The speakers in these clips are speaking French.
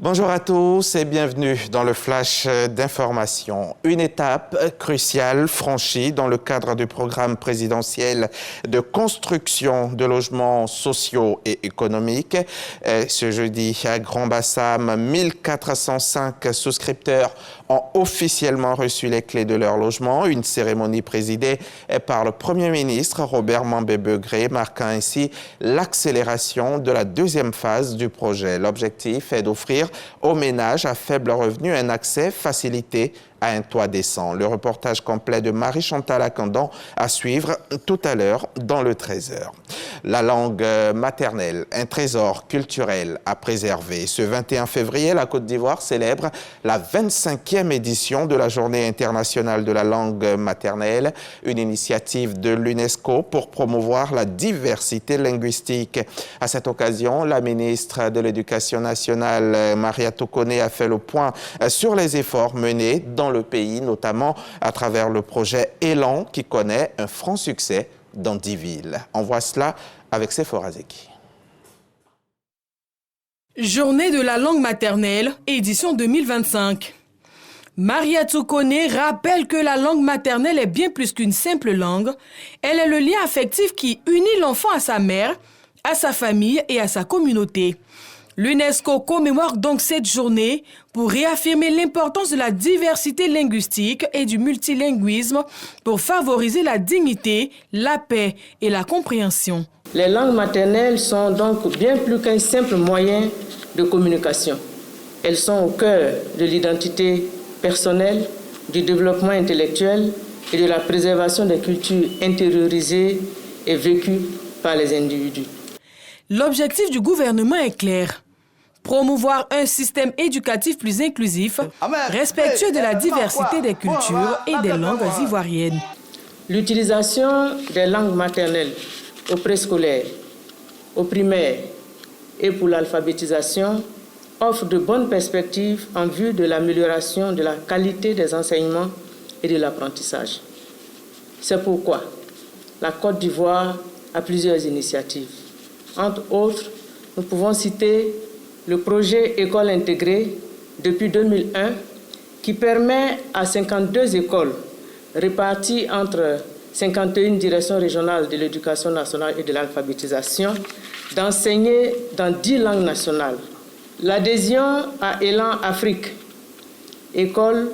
Bonjour à tous et bienvenue dans le flash d'information. Une étape cruciale franchie dans le cadre du programme présidentiel de construction de logements sociaux et économiques. Ce jeudi à Grand-Bassam, 1405 souscripteurs ont officiellement reçu les clés de leur logement. Une cérémonie présidée par le Premier ministre Robert Mambé-Begré marquant ainsi l'accélération de la deuxième phase du projet. L'objectif est d'offrir aux ménages à faible revenu un accès facilité à un toit décent. Le reportage complet de Marie-Chantal Akandon à suivre tout à l'heure dans le 13h. La langue maternelle, un trésor culturel à préserver. Ce 21 février, la Côte d'Ivoire célèbre la 25e édition de la Journée internationale de la langue maternelle, une initiative de l'UNESCO pour promouvoir la diversité linguistique. À cette occasion, la ministre de l'Éducation nationale, Maria Tokone, a fait le point sur les efforts menés dans le pays, notamment à travers le projet Élan qui connaît un franc succès dans 10 villes. On voit cela avec Sephora Zeki. Journée de la langue maternelle, édition 2025. Maria Tokone rappelle que la langue maternelle est bien plus qu'une simple langue. Elle est le lien affectif qui unit l'enfant à sa mère, à sa famille et à sa communauté. L'UNESCO commémore donc cette journée pour réaffirmer l'importance de la diversité linguistique et du multilinguisme pour favoriser la dignité, la paix et la compréhension. Les langues maternelles sont donc bien plus qu'un simple moyen de communication. Elles sont au cœur de l'identité personnelle, du développement intellectuel et de la préservation des cultures intériorisées et vécues par les individus. L'objectif du gouvernement est clair. Promouvoir un système éducatif plus inclusif, respectueux de la diversité des cultures et des langues ivoiriennes. L'utilisation des langues maternelles au préscolaire, au primaire et pour l'alphabétisation offre de bonnes perspectives en vue de l'amélioration de la qualité des enseignements et de l'apprentissage. C'est pourquoi la Côte d'Ivoire a plusieurs initiatives. Entre autres, nous pouvons citer le projet École intégrée depuis 2001 qui permet à 52 écoles réparties entre 51 directions régionales de l'éducation nationale et de l'alphabétisation d'enseigner dans 10 langues nationales. L'adhésion à Élan Afrique, école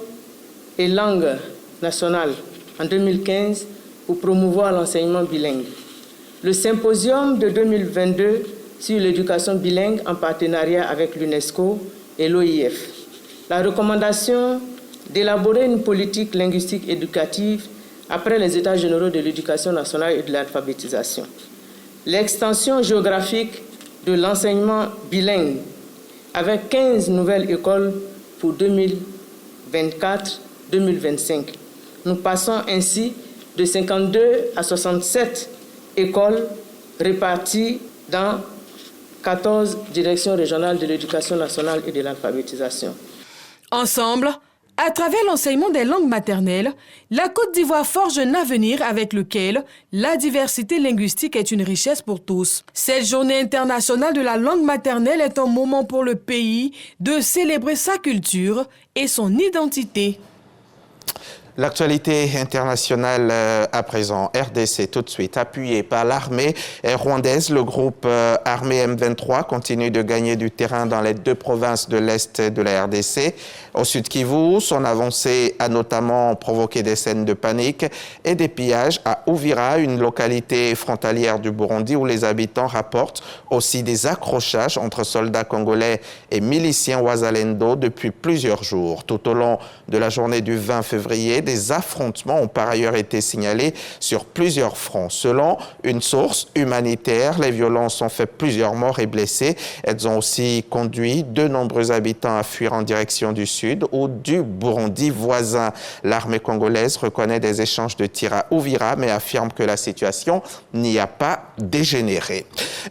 et langue nationale en 2015 pour promouvoir l'enseignement bilingue. Le symposium de 2022 sur l'éducation bilingue en partenariat avec l'UNESCO et l'OIF. La recommandation d'élaborer une politique linguistique éducative après les États généraux de l'éducation nationale et de l'alphabétisation. L'extension géographique de l'enseignement bilingue avec 15 nouvelles écoles pour 2024-2025. Nous passons ainsi de 52 à 67 écoles réparties dans 14 directions régionales de l'éducation nationale et de l'alphabétisation. Ensemble, à travers l'enseignement des langues maternelles, la Côte d'Ivoire forge un avenir avec lequel la diversité linguistique est une richesse pour tous. Cette journée internationale de la langue maternelle est un moment pour le pays de célébrer sa culture et son identité. L'actualité internationale à présent, RDC tout de suite, appuyé par l'armée rwandaise, le groupe armé M23 continue de gagner du terrain dans les 2 provinces de l'Est de la RDC. Au Sud Kivu, son avancée a notamment provoqué des scènes de panique et des pillages à Uvira, une localité frontalière du Burundi où les habitants rapportent aussi des accrochages entre soldats congolais et miliciens Wazalendo depuis plusieurs jours. Tout au long de la journée du 20 février, des affrontements ont par ailleurs été signalés sur plusieurs fronts. Selon une source humanitaire, les violences ont fait plusieurs morts et blessés. Elles ont aussi conduit de nombreux habitants à fuir en direction du sud ou du Burundi voisin. L'armée congolaise reconnaît des échanges de tirs à Uvira, mais affirme que la situation n'y a pas dégénéré.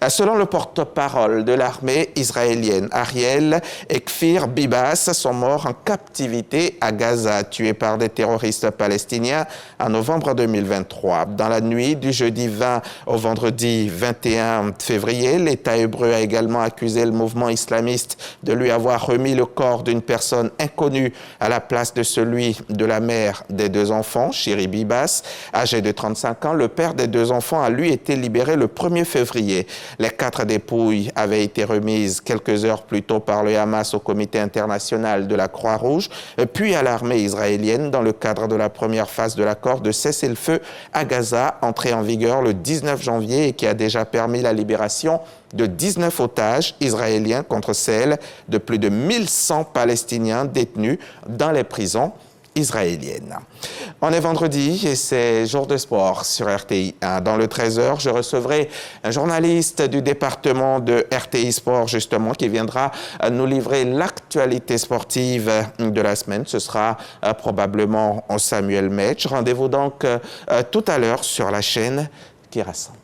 Selon le porte-parole de l'armée israélienne, Ariel et Kfir Bibas sont morts en captivité à Gaza, tués par des terroristes terroristes palestiniens en novembre 2023. Dans la nuit du jeudi 20 au vendredi 21 février, l'État hébreu a également accusé le mouvement islamiste de lui avoir remis le corps d'une personne inconnue à la place de celui de la mère des deux enfants, Shiri Bibas, âgé de 35 ans. Le père des deux enfants a lui été libéré le 1er février. Les 4 dépouilles avaient été remises quelques heures plus tôt par le Hamas au Comité international de la Croix-Rouge, puis à l'armée israélienne dans le cadre de la première phase de l'accord de cessez-le-feu à Gaza, entré en vigueur le 19 janvier et qui a déjà permis la libération de 19 otages israéliens contre celle de plus de 1100 Palestiniens détenus dans les prisons israélienne. On est vendredi et c'est jour de sport sur RTI 1. Dans le 13h, je recevrai un journaliste du département de RTI Sport, justement, qui viendra nous livrer l'actualité sportive de la semaine. Ce sera probablement Samuel Metsch. Rendez-vous donc tout à l'heure sur la chaîne qui rassemble.